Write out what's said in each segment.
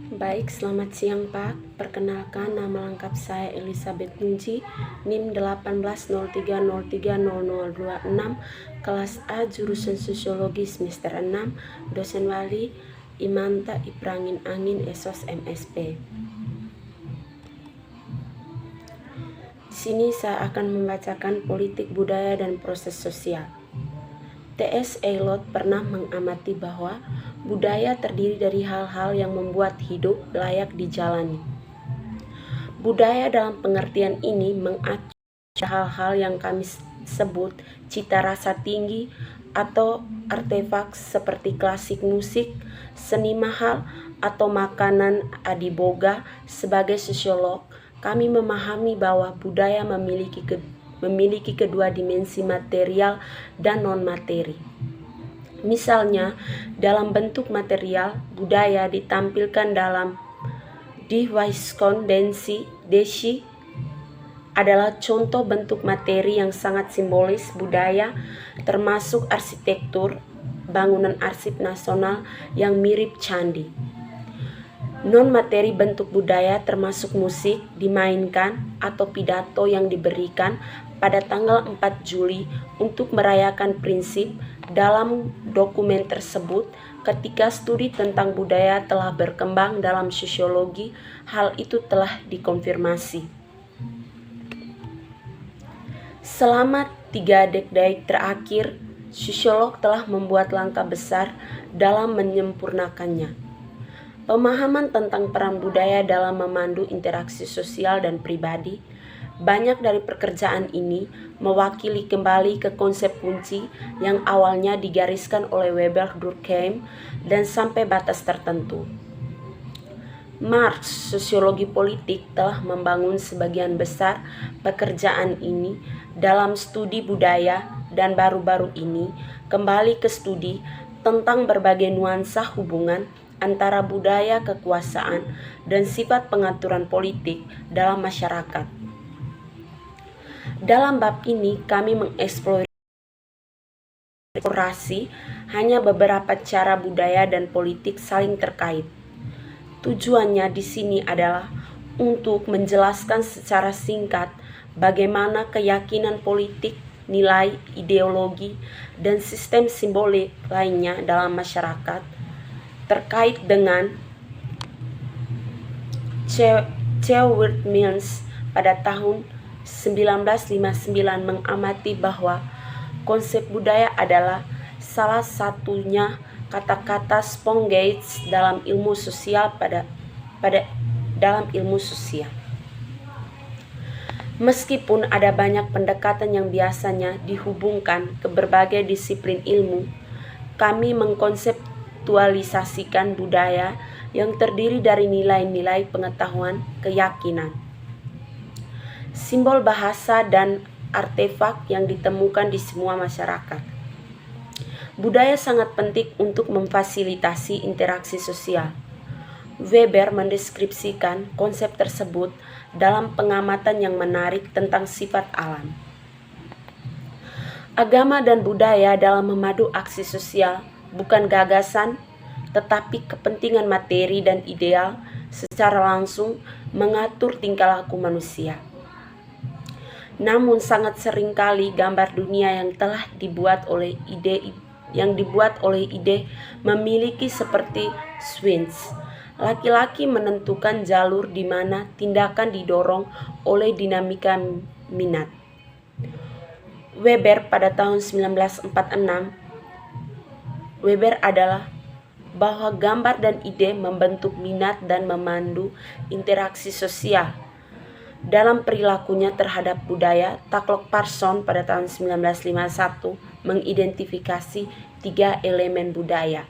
Baik, selamat siang Pak. Perkenalkan, nama lengkap saya Elizabeth Nunji, NIM 1803030026, kelas A, jurusan Sosiologi semester 6, dosen wali Imanta Ibrangin Angin Esos MSP. Di sini saya akan membacakan politik budaya dan proses sosial. T.S. Eliot pernah mengamati bahwa budaya terdiri dari hal-hal yang membuat hidup layak dijalani. Budaya dalam pengertian ini mengacu hal-hal yang kami sebut cita rasa tinggi atau artefak seperti klasik musik, seni mahal, atau makanan adiboga. Sebagai sosiolog, kami memahami bahwa budaya memiliki kedua dimensi material dan non-materi. Misalnya, dalam bentuk material, budaya ditampilkan dalam Desi adalah contoh bentuk materi yang sangat simbolis budaya, termasuk arsitektur, bangunan arsip nasional yang mirip candi. Non-materi bentuk budaya termasuk musik dimainkan atau pidato yang diberikan pada tanggal 4 Juli untuk merayakan prinsip dalam dokumen tersebut. Ketika studi tentang budaya telah berkembang dalam sosiologi, hal itu telah dikonfirmasi. Selama 3 dekade terakhir, sosiolog telah membuat langkah besar dalam menyempurnakannya. Pemahaman tentang peran budaya dalam memandu interaksi sosial dan pribadi. Banyak dari pekerjaan ini mewakili kembali ke konsep kunci yang awalnya digariskan oleh Weber Durkheim dan sampai batas tertentu. Marx, sosiologi politik, telah membangun sebagian besar pekerjaan ini dalam studi budaya dan baru-baru ini kembali ke studi tentang berbagai nuansa hubungan antara budaya, kekuasaan, dan sifat pengaturan politik dalam masyarakat. Dalam bab ini, kami mengeksplorasi hanya beberapa cara budaya dan politik saling terkait. Tujuannya di sini adalah untuk menjelaskan secara singkat bagaimana keyakinan politik, nilai, ideologi, dan sistem simbolik lainnya dalam masyarakat terkait dengan Ceward Mills pada tahun 1959 mengamati bahwa konsep budaya adalah salah satunya kata-kata Spongage dalam ilmu sosial dalam ilmu sosial. Meskipun ada banyak pendekatan yang biasanya dihubungkan ke berbagai disiplin ilmu, kami mengkonseptualisasikan budaya yang terdiri dari nilai-nilai pengetahuan, keyakinan, simbol bahasa, dan artefak yang ditemukan di semua masyarakat. Budaya sangat penting untuk memfasilitasi interaksi sosial. Weber mendeskripsikan konsep tersebut dalam pengamatan yang menarik tentang sifat alam. Agama dan budaya dalam memadu aksi sosial bukan gagasan, tetapi kepentingan materi dan ideal secara langsung mengatur tingkah laku manusia. Namun sangat seringkali gambar dunia yang telah dibuat oleh ide memiliki seperti swings. Laki-laki menentukan jalur di mana tindakan didorong oleh dinamika minat. Weber pada tahun 1946, Weber adalah bahwa gambar dan ide membentuk minat dan memandu interaksi sosial. Dalam perilakunya terhadap budaya, Taklok Parson pada tahun 1951 mengidentifikasi 3 elemen budaya.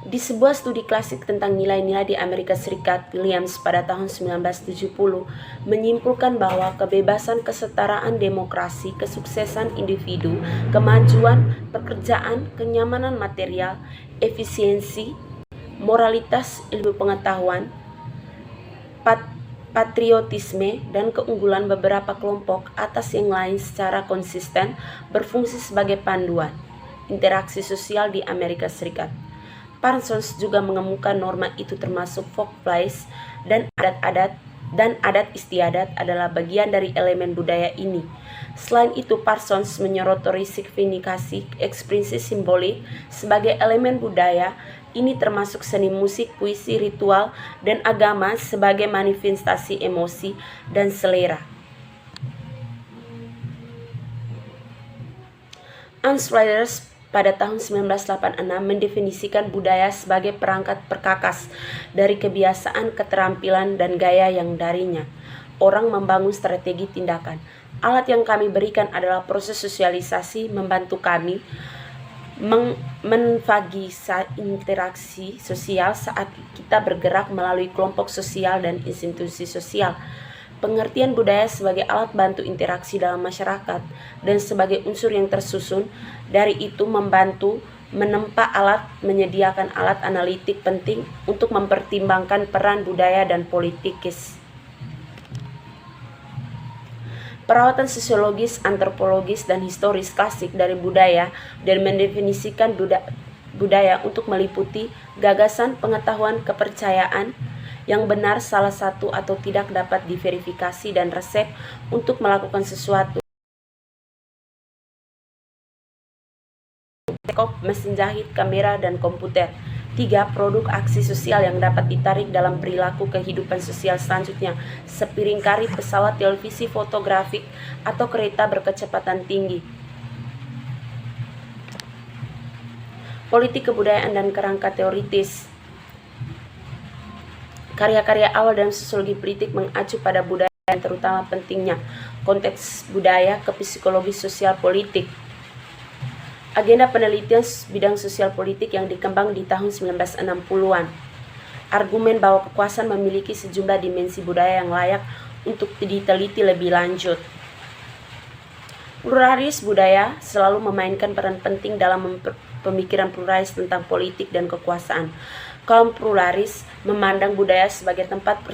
Di sebuah studi klasik tentang nilai-nilai di Amerika Serikat, Williams pada tahun 1970 menyimpulkan bahwa kebebasan, kesetaraan, demokrasi, kesuksesan individu, kemajuan, pekerjaan, kenyamanan material, efisiensi, moralitas, ilmu pengetahuan, patriotisme, dan keunggulan beberapa kelompok atas yang lain secara konsisten berfungsi sebagai panduan. interaksi sosial di Amerika Serikat. Parsons juga mengemuka norma itu termasuk folkplace dan adat istiadat adalah bagian dari elemen budaya ini. Selain itu, Parsons menyoroti signifikasi ekspresi simbolik sebagai elemen budaya. Ini termasuk seni musik, puisi, ritual, dan agama sebagai manifestasi emosi dan selera. Hans Reiders pada tahun 1986 mendefinisikan budaya sebagai perangkat perkakas dari kebiasaan, keterampilan, dan gaya yang darinya orang membangun strategi tindakan. Alat yang kami berikan adalah proses sosialisasi, membantu kami menfasilitasi interaksi sosial saat kita bergerak melalui kelompok sosial dan institusi sosial. Pengertian budaya sebagai alat bantu interaksi dalam masyarakat dan sebagai unsur yang tersusun dari itu membantu menempa alat, menyediakan alat analitik penting untuk mempertimbangkan peran budaya dan politikis. Perawatan sosiologis, antropologis, dan historis klasik dari budaya dan mendefinisikan budaya untuk meliputi gagasan, pengetahuan, kepercayaan yang benar, salah satu atau tidak dapat diverifikasi, dan resep untuk melakukan sesuatu. Teleskop, mesin jahit, kamera, dan komputer. 3. Produk aksi sosial yang dapat ditarik dalam perilaku kehidupan sosial selanjutnya, sepiring karet, pesawat, televisi fotografik, atau kereta berkecepatan tinggi. Politik kebudayaan dan kerangka teoritis. Karya-karya awal dalam sosiologi politik mengacu pada budaya dan terutama pentingnya konteks budaya ke psikologi sosial politik. Agenda penelitian bidang sosial politik yang dikembang di tahun 1960-an. Argumen bahwa kekuasaan memiliki sejumlah dimensi budaya yang layak untuk diteliti lebih lanjut. Pluralis budaya selalu memainkan peran penting dalam pemikiran pluralis tentang politik dan kekuasaan. Kaum pluralis memandang budaya sebagai tempat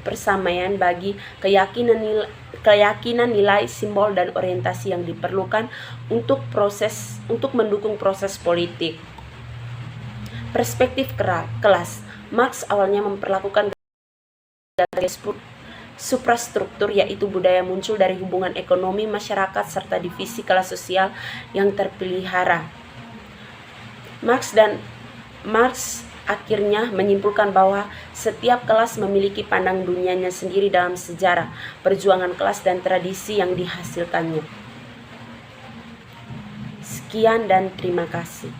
persamaan bagi keyakinan nilai, simbol, dan orientasi yang diperlukan untuk mendukung proses politik. Perspektif kelas. Marx awalnya memperlakukan suprastruktur, yaitu budaya muncul dari hubungan ekonomi masyarakat serta divisi kelas sosial yang terpelihara. Marx akhirnya menyimpulkan bahwa setiap kelas memiliki pandang dunianya sendiri dalam sejarah, perjuangan kelas, dan tradisi yang dihasilkannya. Sekian dan terima kasih.